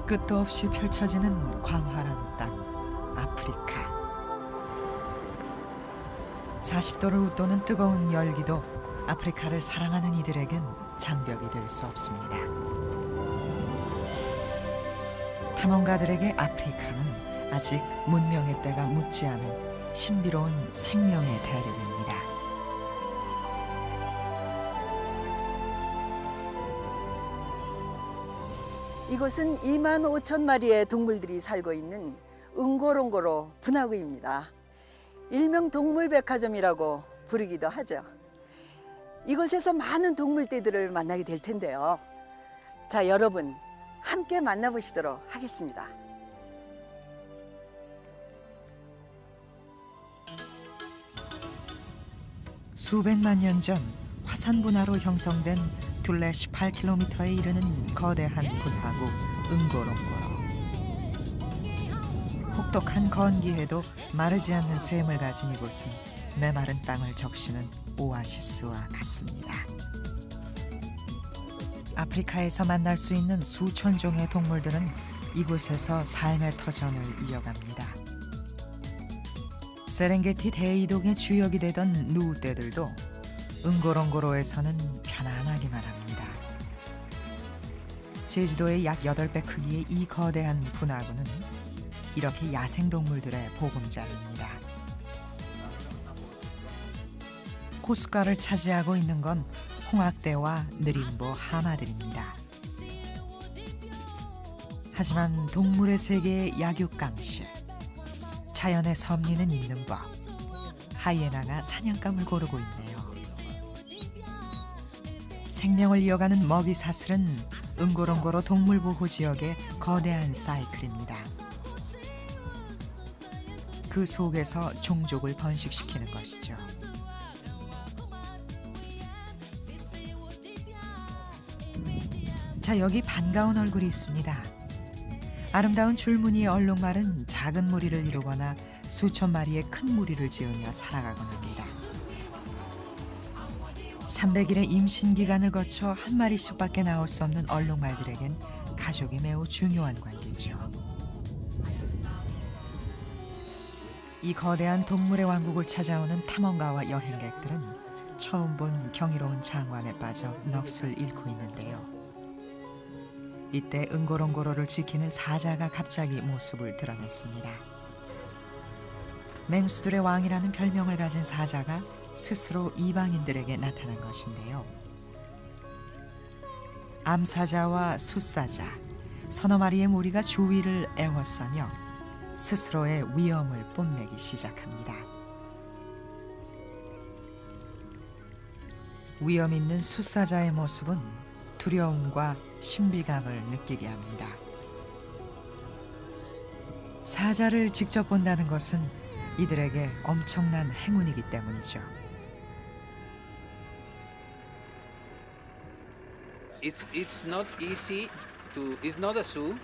끝도 없이 펼쳐지는 광활한 땅, 아프리카. 40도를 웃도는 뜨거운 열기도 아프리카를 사랑하는 이들에겐 장벽이 될 수 없습니다. 탐험가들에게 아프리카는 아직 문명의 때가 묻지 않은 신비로운 생명의 대륙입니다. 이곳은 2만 5천 마리의 동물들이 살고 있는 응고롱고로 분화구입니다. 일명 동물백화점이라고 부르기도 하죠. 이곳에서 많은 동물떼들을 만나게 될 텐데요. 자, 여러분 함께 만나보시도록 하겠습니다. 수백만 년 전 화산 분화로 형성된 둘레 18km에 이르는 거대한 분화구 응고롱고로. 혹독한 건기에도 마르지 않는 샘을 가진 이곳은 메마른 땅을 적시는 오아시스와 같습니다. 아프리카에서 만날 수 있는 수천 종의 동물들은 이곳에서 삶의 터전을 이어갑니다. 세렝게티 대이동의 주역이 되던 누우떼들도 응고롱고로에서는 편안하기만 합니다. 제주도의 약 8배 크기의 이 거대한 분화구는 이렇게 야생동물들의 보금자리입니다. 호숫가를 차지하고 있는 건 홍학대와 느림보 하마들입니다. 하지만 동물의 세계의 약육강식, 자연의 섭리는 있는 법, 하이에나가 사냥감을 고르고 있네요. 생명을 이어가는 먹이 사슬은 응고롱고로 동물보호지역의 거대한 사이클입니다. 그 속에서 종족을 번식시키는 것이죠. 자, 여기 반가운 얼굴이 있습니다. 아름다운 줄무늬의 얼룩말은 작은 무리를 이루거나 수천 마리의 큰 무리를 지으며 살아가곤 합니다. 300일의 임신 기간을 거쳐 한 마리씩밖에 나올 수 없는 얼룩말들에겐 가족이 매우 중요한 관계죠. 이 거대한 동물의 왕국을 찾아오는 탐험가와 여행객들은 처음 본 경이로운 장관에 빠져 넋을 잃고 있는데요. 이때 응고롱고로를 지키는 사자가 갑자기 모습을 드러냈습니다. 맹수들의 왕이라는 별명을 가진 사자가 스스로 이방인들에게 나타난 것인데요. 암사자와 숫사자, 서너 마리의 무리가 주위를 에워싸며 스스로의 위엄을 뽐내기 시작합니다. 위엄 있는 숫사자의 모습은 두려움과 신비감을 느끼게 합니다. 사자를 직접 본다는 것은 이들에게 엄청난 행운이기 때문이죠. It's not easy to. It's not a zoo.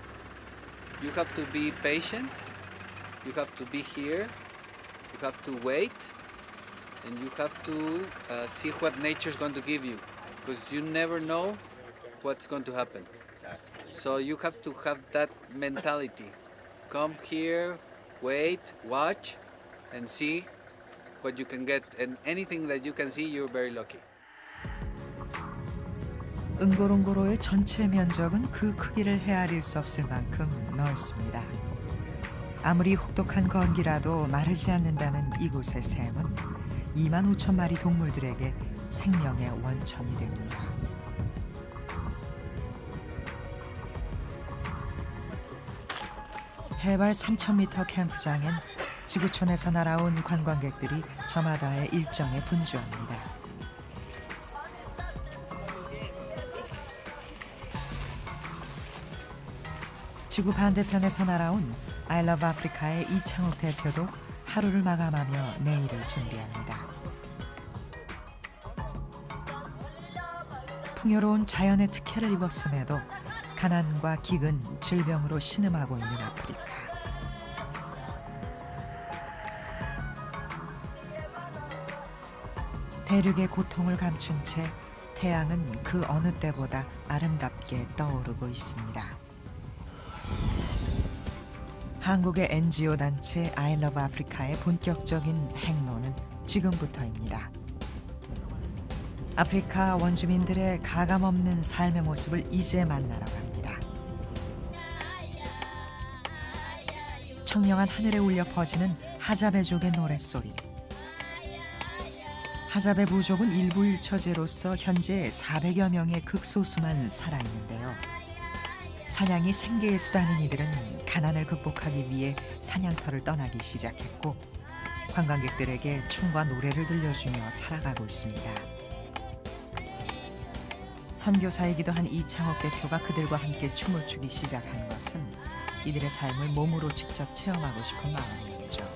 You have to be patient. You have to be here. You have to wait, and you have to see what nature's going to give you, because you never know what's going to happen. So you have to have that mentality. Come here, wait, watch, and see what you can get. And anything that you can see, you're very lucky. 응고롱고로의 전체 면적은 그 크기를 헤아릴 수 없을 만큼 넓습니다. 아무리 혹독한 건기라도 마르지 않는다는 이곳의 샘은 2만 5천 마리 동물들에게 생명의 원천이 됩니다. 해발 3,000m 캠프장엔 지구촌에서 날아온 관광객들이 저마다의 일정에 분주합니다. 지구 반대편에서 날아온 I Love Africa의 이창욱 대표도 하루를 마감하며 내일을 준비합니다. 풍요로운 자연의 특혜를 입었음에도 가난과 기근, 질병으로 신음하고 있는 아프리카. 대륙의 고통을 감춘 채 태양은 그 어느 때보다 아름답게 떠오르고 있습니다. 한국의 NGO 단체 I Love Africa의 본격적인 행로는 지금부터입니다. 아프리카 원주민들의 가감없는 삶의 모습을 이제 만나러 갑니다. 청명한 하늘에 울려 퍼지는 하자베족의 노랫소리. 하자베 부족은 일부 일처제로서 현재 400여 명의 극소수만 살아있는데요. 사냥이 생계의 수단인 이들은 가난을 극복하기 위해 사냥터를 떠나기 시작했고 관광객들에게 춤과 노래를 들려주며 살아가고 있습니다. 선교사이기도 한 이창옥 대표가 그들과 함께 춤을 추기 시작한 것은 이들의 삶을 몸으로 직접 체험하고 싶은 마음이었죠.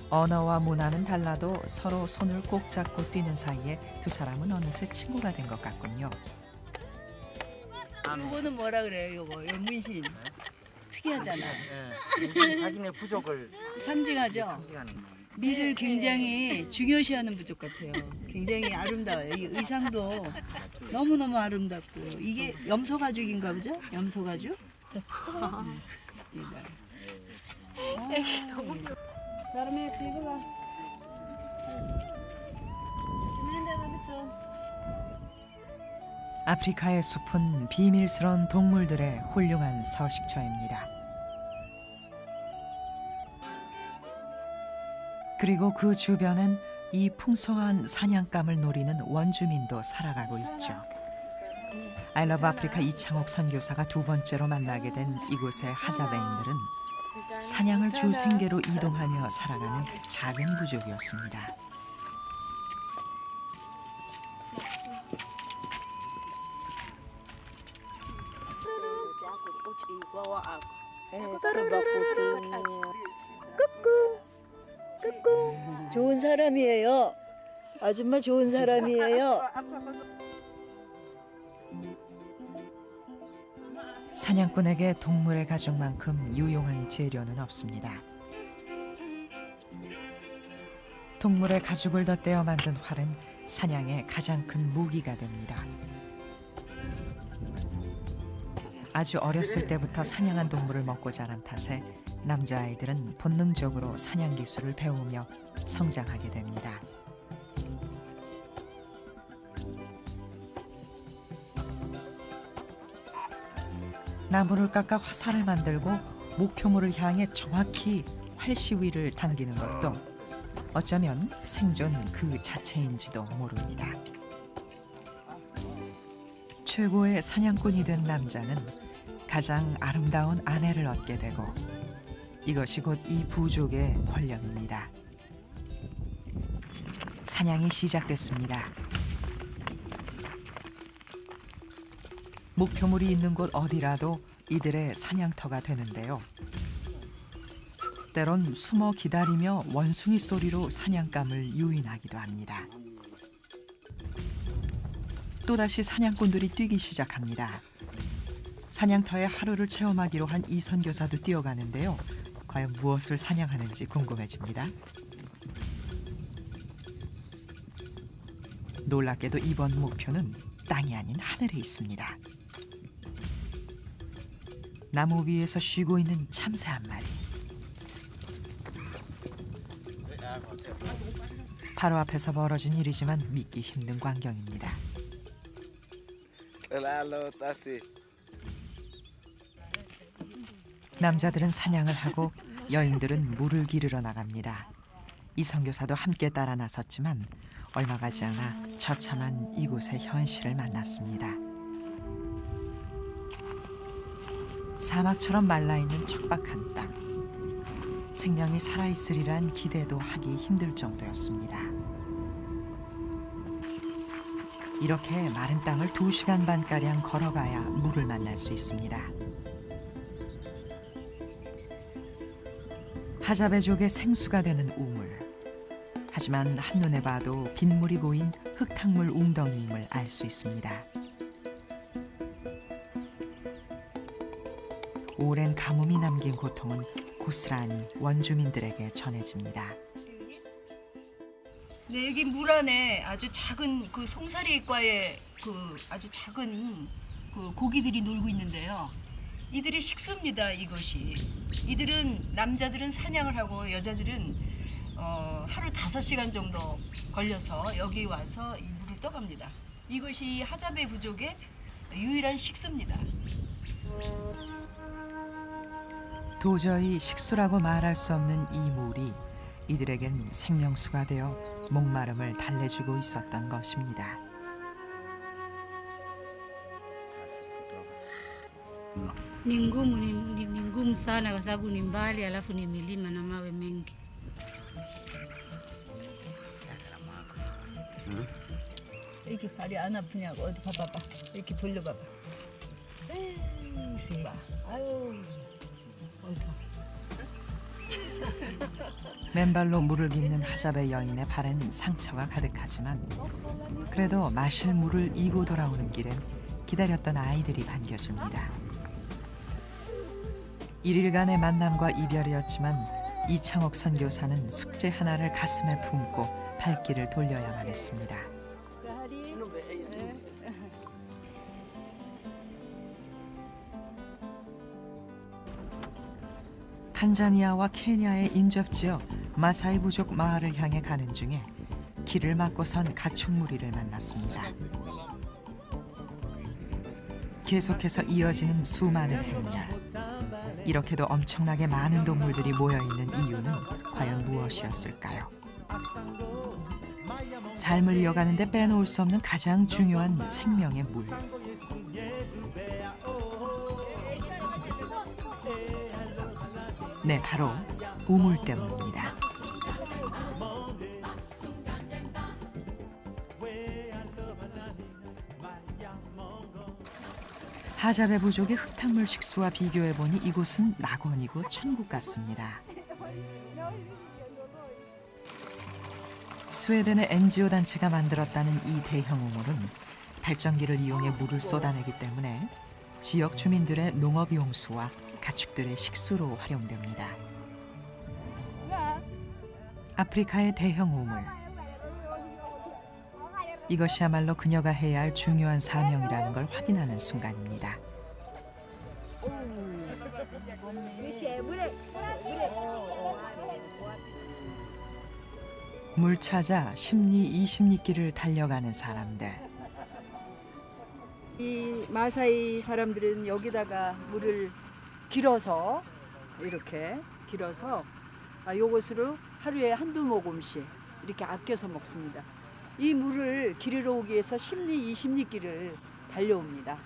언어와 문화는 달라도 서로 손을 꼭 잡고 뛰는 사이에 두 사람은 어느새 친구가 된 것 같군요. 이거는 뭐라 그래요? 이거 문신 특이하잖아. 예, 자기네 부족을 상징하죠. 상징하는 미를 굉장히 중요시하는 부족 같아요. 굉장히 아름다워요. 이 의상도 너무너무 아름답고 이게 염소 가죽인가 보죠? 염소 가죽? 사람의 피부가 아프리카의 숲은 비밀스러운 동물들의 훌륭한 서식처입니다. 그리고 그 주변엔 이 풍성한 사냥감을 노리는 원주민도 살아가고 있죠. I Love Africa 이창옥 선교사가 두 번째로 만나게 된 이곳의 하자베인들은 사냥을 주 생계로 이동하며 살아가는 작은 부족이었습니다. 끄끄 좋은 사람이에요. 아줌마 좋은 사람이에요. 사냥꾼에게 동물의 가죽만큼 유용한 재료는 없습니다. 동물의 가죽을 덧대어 만든 활은 사냥의 가장 큰 무기가 됩니다. 아주 어렸을 때부터 사냥한 동물을 먹고 자란 탓에 남자아이들은 본능적으로 사냥 기술을 배우며 성장하게 됩니다. 나무를 깎아 화살을 만들고 목표물을 향해 정확히 활시위를 당기는 것도 어쩌면 생존 그 자체인지도 모릅니다. 최고의 사냥꾼이 된 남자는 가장 아름다운 아내를 얻게 되고 이것이 곧 이 부족의 권력입니다. 사냥이 시작됐습니다. 목표물이 있는 곳 어디라도 이들의 사냥터가 되는데요. 때론 숨어 기다리며 원숭이 소리로 사냥감을 유인하기도 합니다. 또다시 사냥꾼들이 뛰기 시작합니다. 사냥터에 하루를 체험하기로 한 이 선교사도 뛰어가는데요. 과연 무엇을 사냥하는지 궁금해집니다. 놀랍게도 이번 목표는 땅이 아닌 하늘에 있습니다. 나무 위에서 쉬고 있는 참새 한 마리. 바로 앞에서 벌어진 일이지만 믿기 힘든 광경입니다. 남자들은 사냥을 하고 여인들은 물을 기르러 나갑니다. 이 선교사도 함께 따라 나섰지만 얼마 가지 않아 처참한 이곳의 현실을 만났습니다. 사막처럼 말라있는 척박한 땅. 생명이 살아있으리란 기대도 하기 힘들 정도였습니다. 이렇게 마른 땅을 2시간 반가량 걸어가야 물을 만날 수 있습니다. 하자베족의 생수가 되는 우물. 하지만 한눈에 봐도 빗물이 고인 흙탕물 웅덩이임을 알 수 있습니다. 오랜 가뭄이 남긴 고통은 고스란히 원주민들에게 전해집니다. 네, 여기 물 안에 아주 작은 그 송사리과의 그 아주 작은 그 고기들이 놀고 있는데요. 이들이 식수입니다. 이것이. 이들은 남자들은 사냥을 하고 여자들은 하루 5시간 정도 걸려서 여기 와서 이 물을 떠갑니다. 이것이 하자베 부족의 유일한 식수입니다. 도저히 식수라고 말할 수 없는 이 물이 이들에겐 생명수가 되어 목마름을 달래주고 있었던 것입니다. Ni ngumu, ni ngumu sana kwa sababu ni mbali, alafu ni milima na mawe mengi. 이렇게 발이 안 아프냐고. 어디 봐봐봐. 이렇게 돌려봐봐. 에이, 봐. 아유. 어서. 맨발로 물을 깃는 하자베 여인의 발엔 상처가 가득하지만 그래도 마실 물을 이고 돌아오는 길엔 기다렸던 아이들이 반겨줍니다. 1일간의 만남과 이별이었지만 이창옥 선교사는 숙제 하나를 가슴에 품고 발길을 돌려야만 했습니다. 탄자니아와 케냐의 인접지역 마사이 부족 마을을 향해 가는 중에 길을 막고 선 가축무리를 만났습니다. 계속해서 이어지는 수많은 행렬. 이렇게도 엄청나게 많은 동물들이 모여있는 이유는 과연 무엇이었을까요? 삶을 이어가는 데 빼놓을 수 없는 가장 중요한 생명의 물. 네, 바로 우물 때문입니다. 하자베 부족의 흙탕물 식수와 비교해보니 이곳은 낙원이고 천국 같습니다. 스웨덴의 NGO 단체가 만들었다는 이 대형 우물은 발전기를 이용해 물을 쏟아내기 때문에 지역 주민들의 농업 용수와 가축들의 식수로 활용됩니다. 아프리카의 대형 우물. 이것이야말로 그녀가 해야 할 중요한 사명이라는 걸 확인하는 순간입니다. 물 찾아 10리 20리길을 달려가는 사람들. 이 마사이 사람들은 여기다가 물을 길어서 이렇게 길어서 요것으로 하루에 한두 모금씩 이렇게 아껴서 먹습니다. 이 물을 기르러 오기 위해서 10리 20리길을 달려옵니다.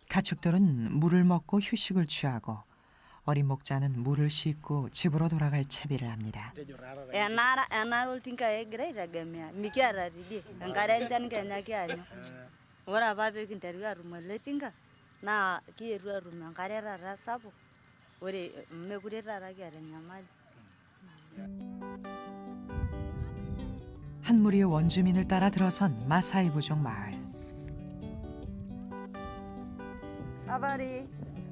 가축들은 물을 먹고 휴식을 취하고 어린 목자는 물을 씻고 집으로 돌아갈 채비를 합니다. 한 무리의 원주민을 따라 들어선 마사이 부족 마을.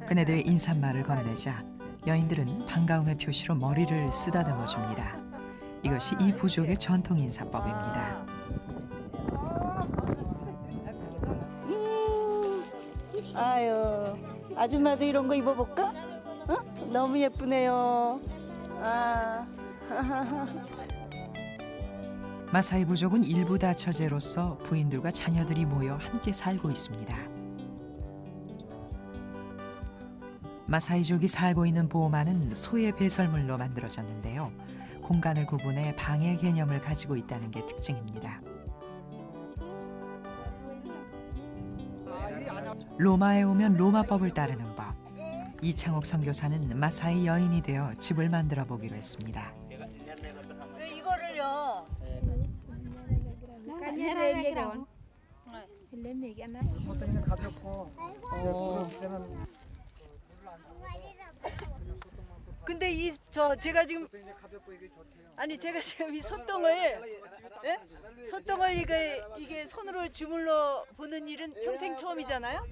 그네들의 인사말을 건네자 여인들은 반가움의 표시로 머리를 쓰다듬어 줍니다. 이것이 이 부족의 전통 인사법입니다. 아유, 아줌마도 이런 거 입어볼까? 어? 너무 예쁘네요. 아. 마사이 부족은 일부 다처제로서 부인들과 자녀들이 모여 함께 살고 있습니다. 마사이족이 살고 있는 보호마는 소의 배설물로 만들어졌는데요. 공간을 구분해 방의 개념을 가지고 있다는 게 특징입니다. 로마에 오면 로마법을 따르는 법. 이창옥 선교사는 마사이 여인이 되어 집을 만들어 보기로 했습니다. 이거를요. 보통 가볍고 근데 제가 지금 제가 지금 이 소똥을 이게 손으로 주물러 보는 일은 평생 처음이잖아요.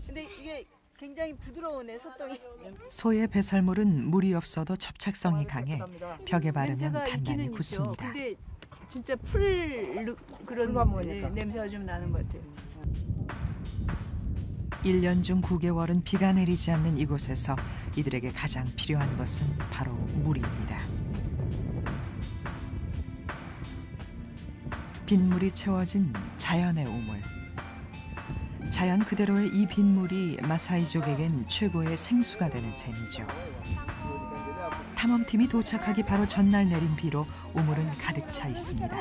근데 이게 굉장히 부드러우네, 소똥이. 소의 배설물은 물이 없어도 접착성이 강해 벽에 바르면 단단히 굳습니다. 근데 진짜 풀 그런 풀만 먹으니까. 냄새가 좀 나는 것 같아요. 1년 중 9개월은 비가 내리지 않는 이곳에서 이들에게 가장 필요한 것은 바로 물입니다. 빗물이 채워진 자연의 우물. 자연 그대로의 이 빗물이 마사이족에겐 최고의 생수가 되는 셈이죠. 탐험팀이 도착하기 바로 전날 내린 비로 우물은 가득 차 있습니다.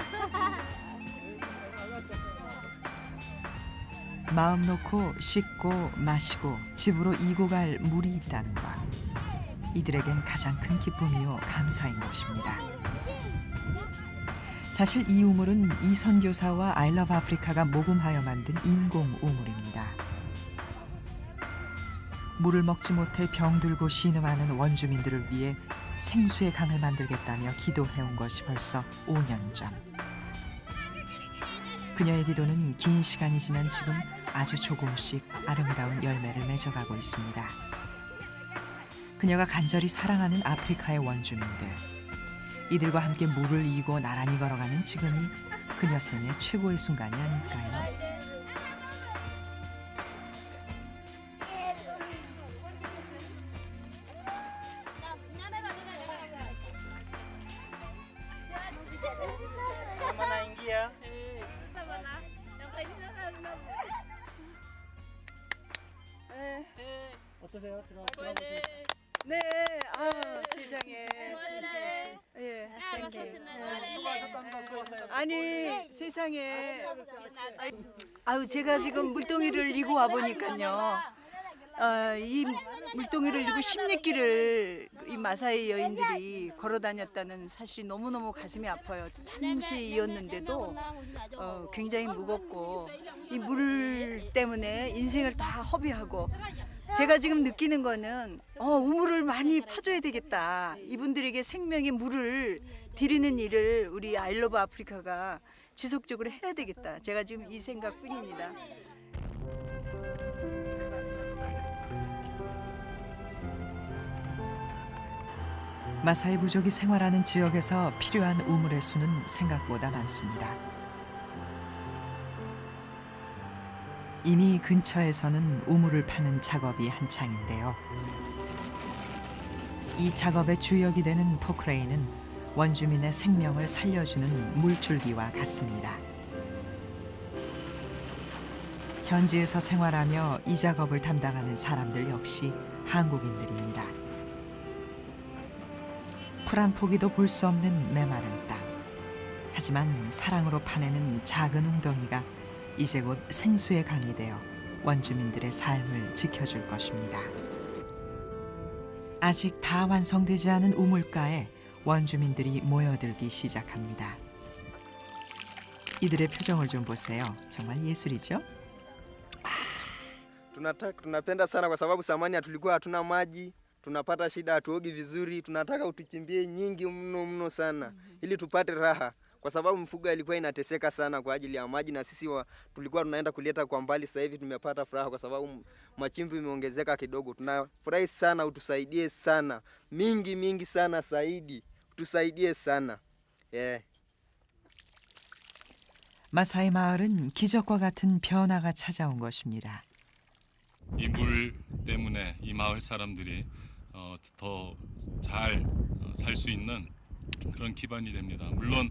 마음 놓고 씻고 마시고 집으로 이고 갈 물이 있다는 것. 이들에겐 가장 큰 기쁨이요 감사인 것입니다. 사실 이 우물은 이 선교사와 아이러브 아프리카가 모금하여 만든 인공 우물입니다. 물을 먹지 못해 병들고 신음하는 원주민들을 위해 생수의 강을 만들겠다며 기도해온 것이 벌써 5년 전. 그녀의 기도는 긴 시간이 지난 지금 아주 조금씩 아름다운 열매를 맺어가고 있습니다. 그녀가 간절히 사랑하는 아프리카의 원주민들. 이들과 함께 물을 이고 나란히 걸어가는 지금이 그녀 생의 최고의 순간이 아닐까요? 어떠세요? 네, 세상에. 예. 수고하셨답니다. 수고하셨어요. 아니, 세상에. 아유, 제가 지금 물동이를 이고 와 보니까요. 이 물동이를 이고 16길을 이 마사이 여인들이 걸어 다녔다는 사실이 너무너무 가슴이 아파요. 잠시이었는데도 굉장히 무겁고 이 물 때문에 인생을 다 허비하고 제가 지금 느끼는 거는 우물을 많이 파줘야 되겠다. 이분들에게 생명의 물을 드리는 일을 우리 아이러브 아프리카가 지속적으로 해야 되겠다. 제가 지금 이 생각뿐입니다. 마사이 부족이 생활하는 지역에서 필요한 우물의 수는 생각보다 많습니다. 이미 근처에서는 우물을 파는 작업이 한창인데요. 이 작업의 주역이 되는 포크레인은 원주민의 생명을 살려주는 물줄기와 같습니다. 현지에서 생활하며 이 작업을 담당하는 사람들 역시 한국인들입니다. 풀 한 포기도 볼 수 없는 메마른 땅. 하지만 사랑으로 파내는 작은 웅덩이가 이제 곧 생수의 강이 되어 원주민들의 삶을 지켜줄 것입니다. 아직 다 완성되지 않은 우물가에 원주민들이 모여들기 시작합니다. 이들의 표정을 좀 보세요. 정말 예술이죠? Tunapenda sana kwa sababu samani tulikuwa hatuna maji, tunapata shida, hatuogi vizuri, tunataka utuchimbie nyingi mno sana ili tupate raha, kwa sababu mfugo ilikuwa inateseka sana kwa ajili ya maji na sisi tulikuwa tunaenda kuleta kwa mbali. Sasa hivi tumepata furaha kwa sababu machimbo imeongezeka kidogo. Tunafurahi sana, utusaidie sana, mingi sana Saidi, utusaidie sana. Yeah. 마사이 마을은 기적과 같은 변화가 찾아온 것입니다. 이 물 때문에 이 마을 사람들이 더 잘 살 수 있는 그런 기반이 됩니다. 물론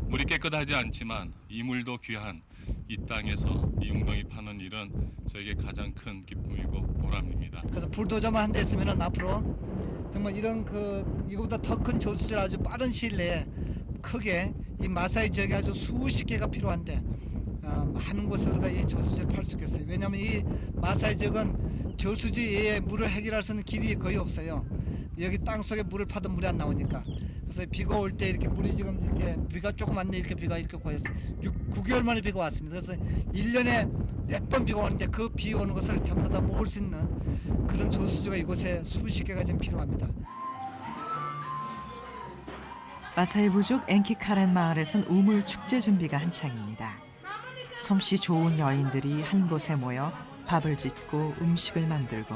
물이 깨끗하지 않지만 이 물도 귀한 이 땅에서 이 웅덩이 파는 일은 저에게 가장 큰 기쁨이고 보람입니다. 그래서 불도저만 한 대 있으면 앞으로 정말 이런 이거보다 더 큰 저수지를 아주 빠른 시일 내에 크게 이 마사이 지역에 아주 수십 개가 필요한데 많은 곳에서 우리가 이 저수지를 팔 수 있겠어요. 왜냐하면 이 마사이 지역은 저수지에 물을 해결할 수 있는 길이 거의 없어요. 여기 땅속에 물을 파도 물이 안 나오니까. 그래서 비가 올 때 이렇게 물이 지금 이렇게 비가 조금 왔네, 이렇게 비가 이렇게 고였어요. 9개월 만에 비가 왔습니다. 그래서 1년에 몇 번 비가 오는데 그 비 오는 것을 전부 다 모을 수 있는 그런 저수지가 이곳에 수십 개가 지금 필요합니다. 마사이 부족 앵키카렌 마을에선 우물 축제 준비가 한창입니다. 솜씨 좋은 여인들이 한 곳에 모여 밥을 짓고 음식을 만들고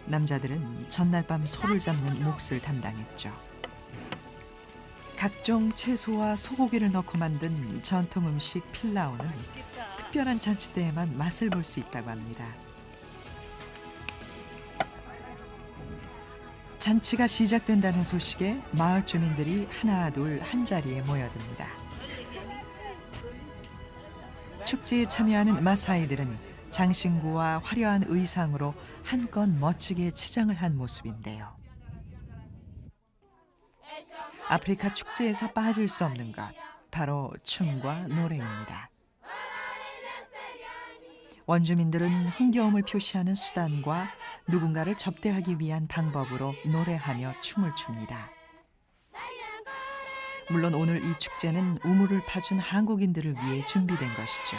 남자들은 전날 밤 소를 잡는 몫을 담당했죠. 각종 채소와 소고기를 넣고 만든 전통 음식 필라오는 특별한 잔치 때에만 맛을 볼 수 있다고 합니다. 잔치가 시작된다는 소식에 마을 주민들이 하나둘 한자리에 모여듭니다. 축제에 참여하는 마사이들은 장신구와 화려한 의상으로 한껏 멋지게 치장을 한 모습인데요. 아프리카 축제에서 빠질 수 없는 것, 바로 춤과 노래입니다. 원주민들은 흥겨움을 표시하는 수단과 누군가를 접대하기 위한 방법으로 노래하며 춤을 춥니다. 물론 오늘 이 축제는 우물을 파준 한국인들을 위해 준비된 것이죠.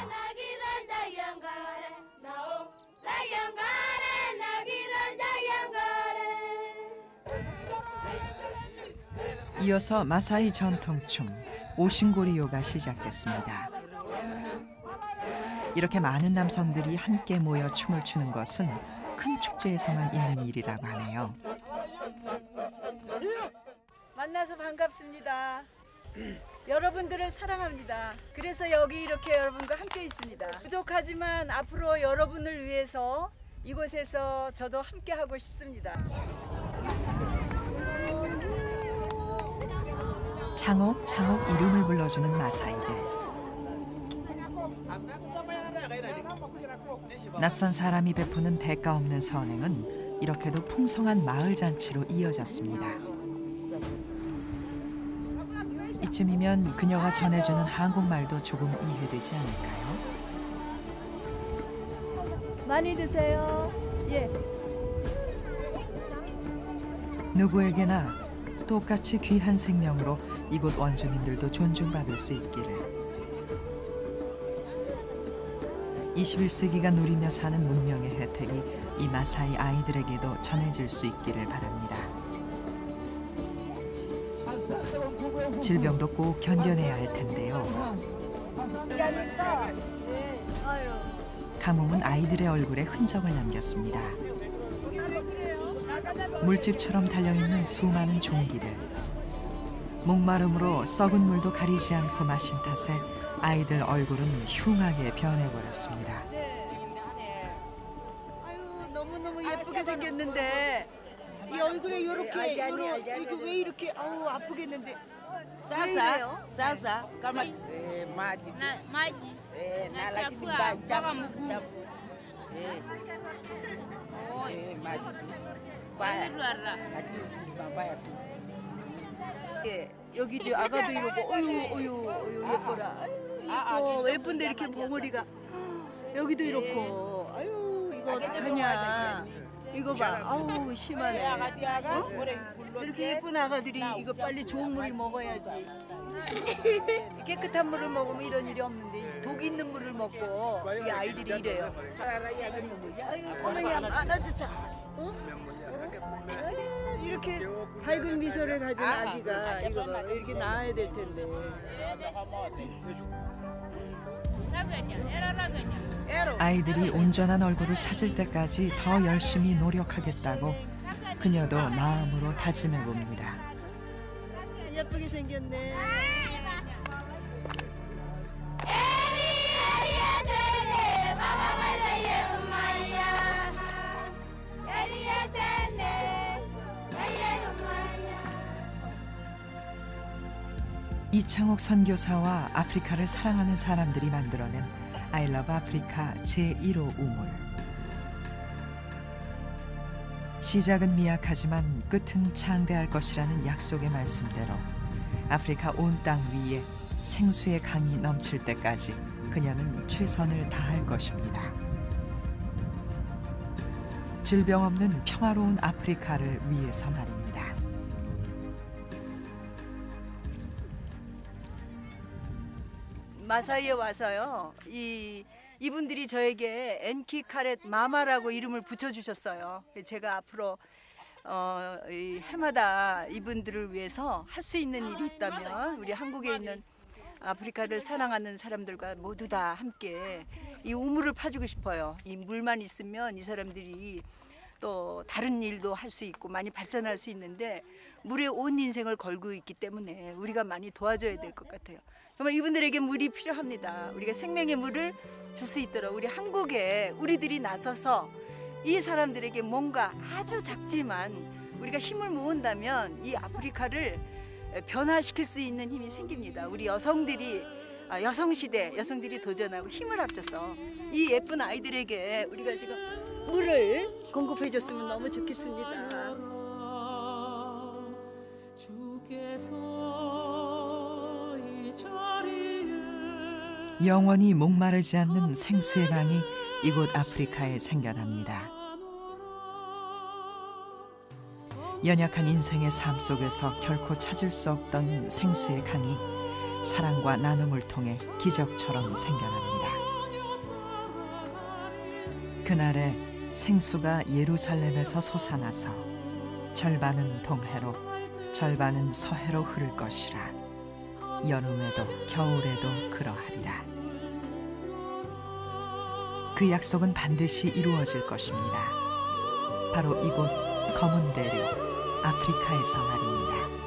이어서 마사이 전통춤 오싱고리요가 시작됐습니다. 이렇게 많은 남성들이 함께 모여 춤을 추는 것은 큰 축제에서만 있는 일이라고 하네요. 만나서 반갑습니다. 여러분들을 사랑합니다. 그래서 여기 이렇게 여러분과 함께 있습니다. 부족하지만 앞으로 여러분을 위해서 이곳에서 저도 함께 하고 싶습니다. 창옥창옥 이름을 불러주는 마사이들. 낯선 사람이 베푸는 대가 없는 선행은 이렇게도 풍성한 마을 잔치로 이어졌습니다. 이쯤이면 그녀가 전해주는 한국말도 조금 이해되지 않을까요? 많이 드세요. 예. 누구에게나 똑같이 귀한 생명으로 이곳 원주민들도 존중받을 수 있기를. 21세기가 누리며 사는 문명의 혜택이 이 마사이 아이들에게도 전해질 수 있기를 바랍니다. 질병도 꼭 견뎌내야 할 텐데요. 가뭄은 아이들의 얼굴에 흔적을 남겼습니다. 물집처럼 달려있는 수많은 종기들. 목마름으로 썩은 물도 가리지 않고 마신 탓에 아이들 얼굴은 흉하게 변해버렸습니다. 아유, 너무너무 예쁘게 생겼는데 이 얼굴에 이렇게 이게 왜 이렇게 아프겠는데 왜 이래요? Sasa kama maji maji na lakini mpaka mguu maji mbaya lakini si mabaya tu. 예, 여기 저 아가도 이러고 어유 예뻐라. 아이고 예쁜데 이렇게 봉우리가 여기도 이렇고 아유 이거 어떡하냐. 이거 봐. 아우 심하네. 이렇게 예쁜 아가들이 이거 빨리 좋은 물을 먹어야지. 깨끗한 물을 먹으면 이런 일이 없는데 독 있는 물을 먹고 이 아이들이 이래요. 아유 어머니 안아주자. 이렇게 밝은 미소를 가진 아기가 이거 이렇게 낳아야 될 텐데. 아이들이 온전한 얼굴을 찾을 때까지 더 열심히 노력하겠다고 그녀도 마음으로 다짐해 봅니다. 예쁘게 생겼네. 이창옥 선교사와 아프리카를 사랑하는 사람들이 만들어낸 I Love Africa 제1호 우물. 시작은 미약하지만 끝은 창대할 것이라는 약속의 말씀대로 아프리카 온 땅 위에 생수의 강이 넘칠 때까지 그녀는 최선을 다할 것입니다. 질병 없는 평화로운 아프리카를 위해서 말입니다. 마사이에 와서요. 이분들이 저에게 엔키카렛 마마라고 이름을 붙여주셨어요. 제가 앞으로 이 해마다 이분들을 위해서 할 수 있는 일이 있다면 우리 한국에 있는 아프리카를 사랑하는 사람들과 모두 다 함께 이 우물을 파주고 싶어요. 이 물만 있으면 이 사람들이 또 다른 일도 할 수 있고 많이 발전할 수 있는데 물에 온 인생을 걸고 있기 때문에 우리가 많이 도와줘야 될 것 같아요. 정말 이분들에게 물이 필요합니다. 우리가 생명의 물을 줄 수 있도록 우리 한국에 우리들이 나서서 이 사람들에게 뭔가 아주 작지만 우리가 힘을 모은다면 이 아프리카를 변화시킬 수 있는 힘이 생깁니다. 우리 여성들이 여성 시대 여성들이 도전하고 힘을 합쳐서 이 예쁜 아이들에게 우리가 지금 물을 공급해 줬으면 너무 좋겠습니다. 영원히 목마르지 않는 생수의 강이 이곳 아프리카에 생겨납니다. 연약한 인생의 삶 속에서 결코 찾을 수 없던 생수의 강이 사랑과 나눔을 통해 기적처럼 생겨납니다. 그날에 생수가 예루살렘에서 솟아나서 절반은 동해로 절반은 서해로 흐를 것이라. 여름에도 겨울에도 그러하리라. 그 약속은 반드시 이루어질 것입니다. 바로 이곳 검은 대륙 아프리카에서 말입니다.